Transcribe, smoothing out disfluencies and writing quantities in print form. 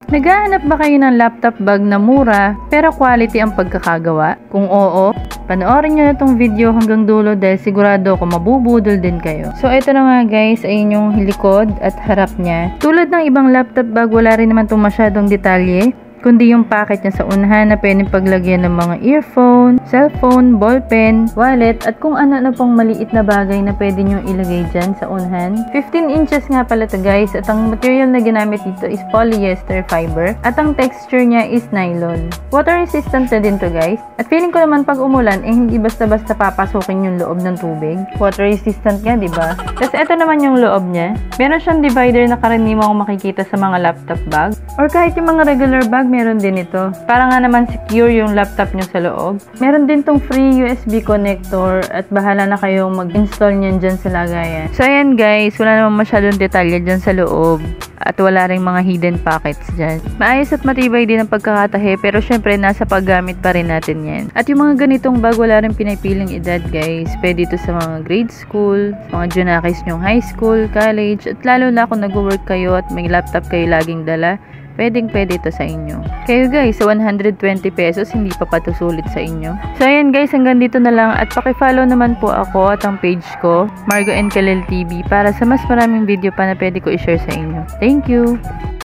Naghahanap ba kayo ng laptop bag na mura pero quality ang pagkakagawa? Kung oo, panoorin nyo na tong video hanggang dulo dahil sigurado ako mabubudol din kayo. So ito na nga guys, ayun yung likod at harap niya. Tulad ng ibang laptop bag, wala rin naman itong masyadong detalye, kundi yung packet niya sa unahan na pwedeng paglagyan ng mga earphone, cellphone, ballpen, wallet, at kung ano na pong maliit na bagay na pwede nyo ilagay dyan sa unahan. 15 inches nga pala to guys, at ang material na ginamit dito is polyester fiber, at ang texture niya is nylon. Water resistant na din to guys, at feeling ko naman pag umulan, hindi basta-basta papasukin yung loob ng tubig. Water resistant nga, diba? Tapos ito naman yung loob niya. Meron siyang divider na karaniwang makikita sa mga laptop bag, or kahit yung mga regular bag, meron din ito. Para nga naman secure yung laptop nyo sa loob. Meron din tong free USB connector at bahala na kayong mag-install nyan dyan sa lagayan. So ayan guys, wala naman masyadong detalye dyan sa loob at wala ring mga hidden pockets dyan. Maayos at matibay din ang pagkakatahe pero syempre nasa paggamit pa rin natin yan. At yung mga ganitong bag wala rin pinipiling edad guys. Pwede ito sa mga grade school, mga junakis nyong high school, college, at lalo na kung nag-work kayo at may laptop kayo laging dala, pwede ito sa inyo. Kayo guys, sa 120 pesos, hindi pa patusulit sa inyo. So ayan guys, hanggang dito na lang at paki-follow naman po ako at ang page ko, Margo and Kalel TV, para sa mas maraming video pa na pwede ko i-share sa inyo. Thank you!